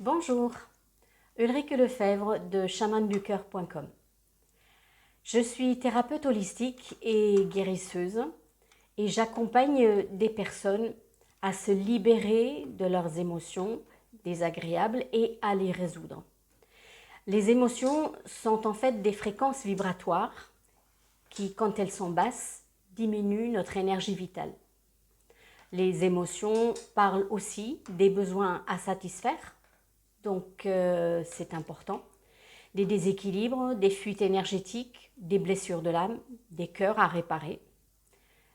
Bonjour, Ulrike Lefebvre de chamanducoeur.com. Je suis thérapeute holistique et guérisseuse et j'accompagne des personnes à se libérer de leurs émotions désagréables et à les résoudre. Les émotions sont en fait des fréquences vibratoires qui, quand elles sont basses, diminuent notre énergie vitale. Les émotions parlent aussi des besoins à satisfaire, donc c'est important. Des déséquilibres, des fuites énergétiques, des blessures de l'âme, des cœurs à réparer.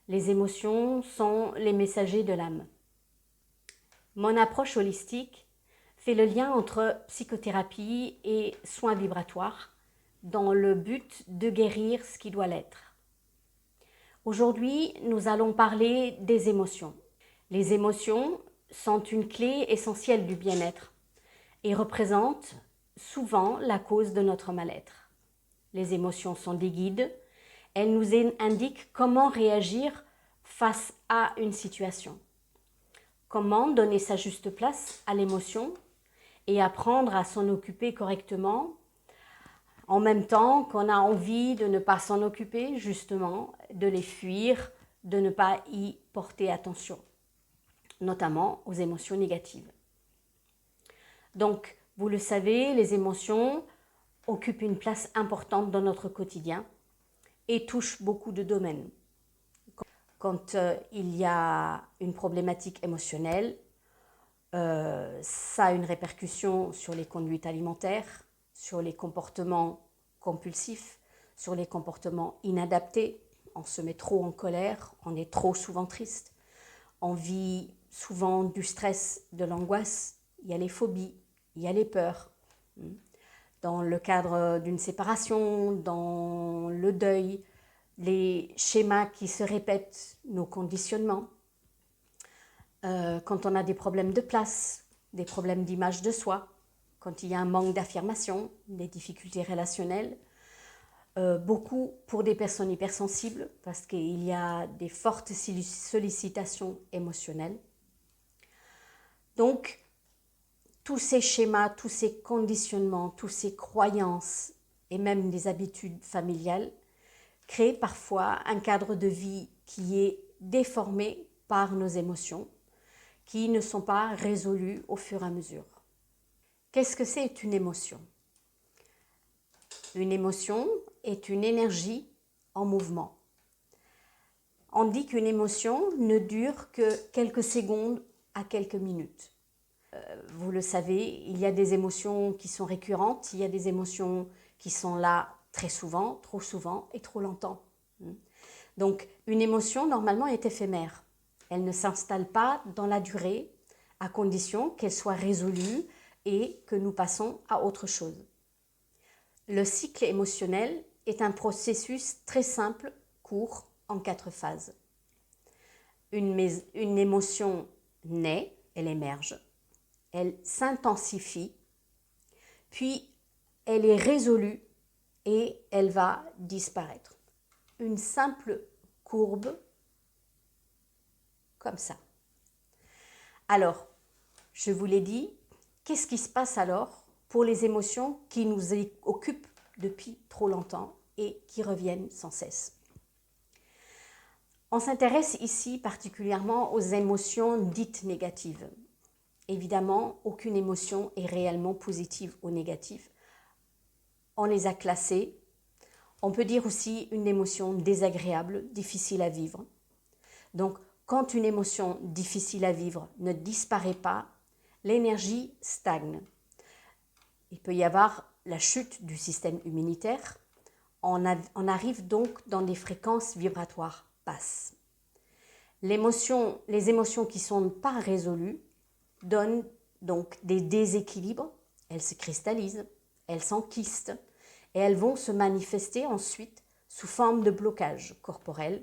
Les émotions sont les messagers de l'âme. Mon approche holistique fait le lien entre psychothérapie et soins vibratoires dans le but de guérir ce qui doit l'être. Aujourd'hui, nous allons parler des émotions. Les émotions sont une clé essentielle du bien-être et représentent souvent la cause de notre mal-être. Les émotions sont des guides, elles nous indiquent comment réagir face à une situation, comment donner sa juste place à l'émotion et apprendre à s'en occuper correctement, en même temps qu'on a envie de ne pas s'en occuper, justement, de les fuir, de ne pas y porter attention, notamment aux émotions négatives. Donc, vous le savez, les émotions occupent une place importante dans notre quotidien et touchent beaucoup de domaines. Quand il y a une problématique émotionnelle, ça a une répercussion sur les conduites alimentaires, sur les comportements compulsifs, sur les comportements inadaptés. On se met trop en colère, on est trop souvent triste, on vit souvent du stress, de l'angoisse, il y a les phobies, il y a les peurs. Dans le cadre d'une séparation, dans le deuil, les schémas qui se répètent, nos conditionnements. Quand on a des problèmes de place, des problèmes d'image de soi, quand il y a un manque d'affirmation, des difficultés relationnelles, beaucoup pour des personnes hypersensibles parce qu'il y a des fortes sollicitations émotionnelles. Donc, tous ces schémas, tous ces conditionnements, tous ces croyances et même des habitudes familiales créent parfois un cadre de vie qui est déformé par nos émotions, qui ne sont pas résolues au fur et à mesure. Qu'est-ce que c'est une émotion ? Une émotion est une énergie en mouvement. On dit qu'une émotion ne dure que quelques secondes à quelques minutes. Vous le savez, il y a des émotions qui sont récurrentes, il y a des émotions qui sont là très souvent, trop souvent et trop longtemps. Donc, une émotion, normalement, est éphémère. Elle ne s'installe pas dans la durée, à condition qu'elle soit résolue et que nous passons à autre chose. Le cycle émotionnel est un processus très simple, court, en 4 phases. Une émotion naît, elle émerge, elle s'intensifie, puis elle est résolue et elle va disparaître. Une simple courbe comme ça. Alors, je vous l'ai dit, qu'est-ce qui se passe alors pour les émotions qui nous occupent depuis trop longtemps et qui reviennent sans cesse ? On s'intéresse ici particulièrement aux émotions dites négatives. Évidemment, aucune émotion est réellement positive ou négative. On les a classées. On peut dire aussi une émotion désagréable, difficile à vivre. Donc, quand une émotion difficile à vivre ne disparaît pas, l'énergie stagne. Il peut y avoir la chute du système immunitaire. On arrive donc dans des fréquences vibratoires basses. Les émotions qui ne sont pas résolues donnent donc des déséquilibres. Elles se cristallisent, elles s'enquistent et elles vont se manifester ensuite sous forme de blocages corporels,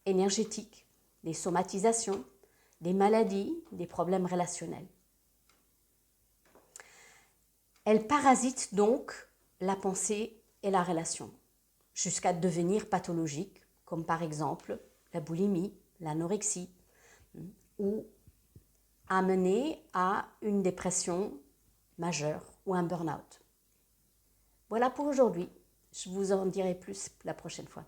énergétiques, des somatisations, des maladies, des problèmes relationnels. Elles parasitent donc la pensée et la relation, jusqu'à devenir pathologiques, comme par exemple la boulimie, l'anorexie, ou amener à une dépression majeur ou un burn-out. Voilà pour aujourd'hui. Je vous en dirai plus la prochaine fois.